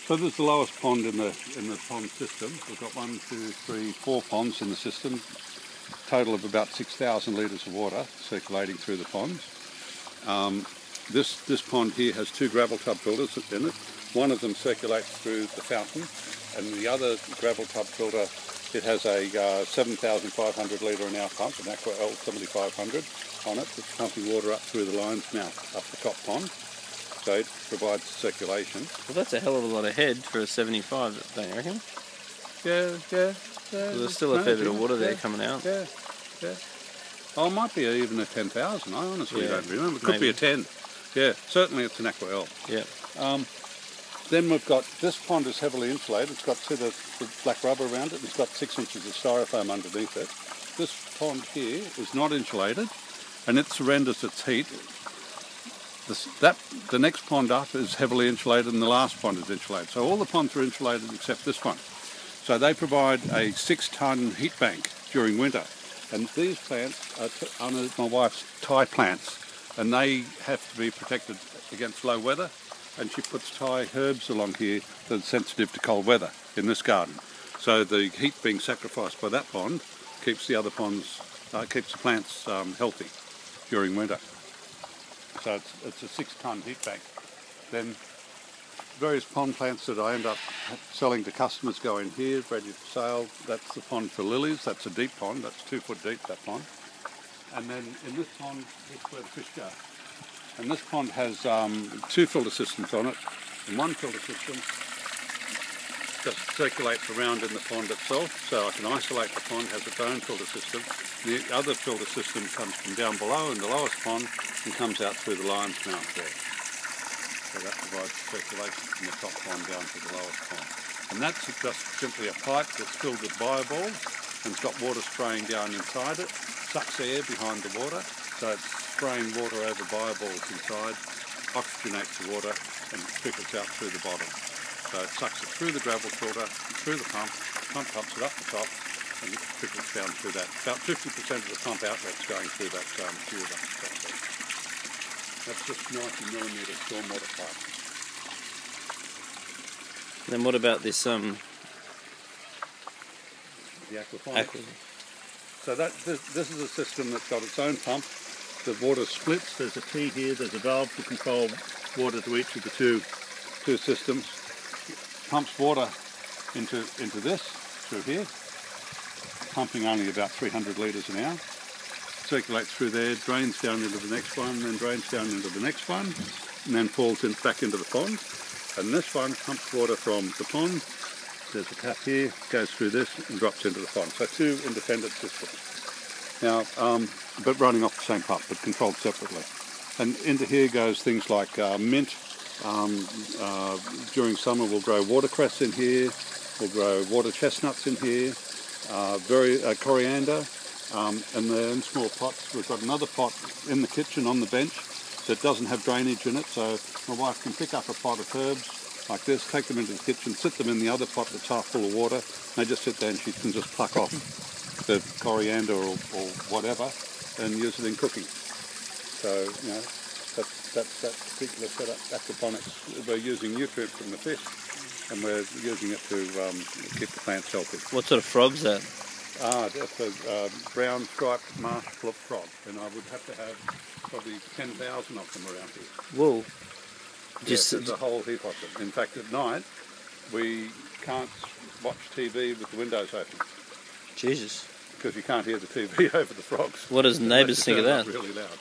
So this is the lowest pond in the pond system. We've got 1, 2, 3, 4 ponds in the system. Total of about 6,000 litres of water circulating through the ponds. This pond here has 2 gravel tub filters in it. One of them circulates through the fountain, and the other gravel tub filter, it has a 7,500 litre an hour pump, an Aqua L 7500 on it, that's pumping water up through the lion's mouth up the top pond. So it provides circulation. Well, that's a hell of a lot of head for a 75, don't you reckon? Yeah. Well, there's still a fair bit of water there coming out. Yeah. Oh, it might be even a 10,000. I honestly don't remember. It could be a 10. Yeah, certainly it's an Aqua L. Yeah. Then we've got, this pond is heavily insulated. It's got, see the black rubber around it? It's got 6 inches of styrofoam underneath it. This pond here is not insulated, and it surrenders its heat. The next pond up is heavily insulated, and the last pond is insulated. So all the ponds are insulated except this one. So they provide a 6-tonne heat bank during winter. And these plants are my wife's Thai plants, and they have to be protected against low weather. And she puts Thai herbs along here that are sensitive to cold weather in this garden. So the heat being sacrificed by that pond keeps the other ponds, keeps the plants healthy during winter. So it's a 6-tonne heat bank. Then various pond plants that I end up selling to customers go in here, ready for sale. That's the pond for lilies. That's a deep pond. That's 2 foot deep, that pond. And then in this pond, this is where the fish go. And this pond has 2 filter systems on it. And one filter system just circulates around in the pond itself, so I can isolate the pond, has its own filter system. The other filter system comes from down below in the lowest pond and comes out through the lion's mouth there. So that provides circulation from the top pond down to the lowest pond. And that's just simply a pipe that's filled with bioballs, and it's got water spraying down inside it, sucks air behind the water, so it's spraying water over bioballs inside, oxygenates the water and trickles out through the bottom. So it sucks it through the gravel filter, through the pump pumps it up the top, and it trickles down through that. About 50% of the pump outlet's going through that tube up the top there. That's just 90mm stormwater pipe. Then what about this The aquaponics. So this is a system that's got its own pump. The water splits. There's a T here. There's a valve to control water to each of the two systems. Pumps water into this through here, pumping only about 300 litres an hour. Circulates through there, drains down into the next one, then drains down into the next one, and then falls back into the pond. And this one pumps water from the pond. There's a tap here, goes through this and drops into the pond. So 2 independent systems. Now, but running off the same pump, but controlled separately. And into here goes things like mint. During summer we'll grow watercress in here, we'll grow water chestnuts in here, coriander, and they're in small pots. We've got another pot in the kitchen on the bench that doesn't have drainage in it, so my wife can pick up a pot of herbs like this, take them into the kitchen, sit them in the other pot that's half full of water, and they just sit there and she can just pluck off the coriander or whatever and use it in cooking. So, you know, that's that particular setup, aquaponics. We're using nutrients from the fish and we're using it to keep the plants healthy. What sort of frog's that? That's a brown striped marsh frog, and I would have to have probably 10,000 of them around here. Whoa. Yes, there's a whole heap of them. In fact, at night, we can't watch TV with the windows open. Jesus. Because you can't hear the TV over the frogs. What does neighbours think of that? Really loud.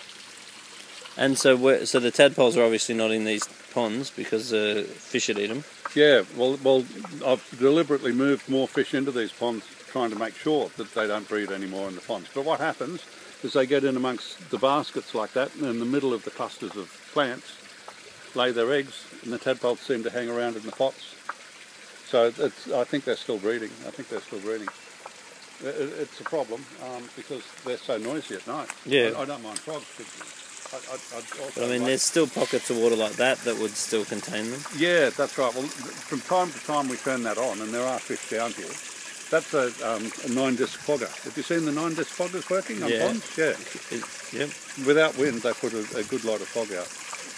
And so the tadpoles are obviously not in these ponds because fish would eat them? Yeah, well, I've deliberately moved more fish into these ponds trying to make sure that they don't breed anymore in the ponds. But what happens is they get in amongst the baskets like that, and in the middle of the clusters of plants, lay their eggs, and the tadpoles seem to hang around in the pots. So I think they're still breeding. It's a problem because they're so noisy at night. Yeah. I don't mind frogs. But I mean, there's still pockets of water like that would still contain them. Yeah, that's right. Well, from time to time we turn that on, and there are fish down here. That's a 9-disc fogger. Have you seen the 9-disc foggers working on ponds? Yeah. Yep. Without wind, they put a good lot of fog out.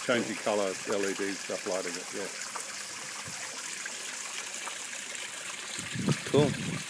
Changing colour, LED stuff lighting it, yeah. Cool.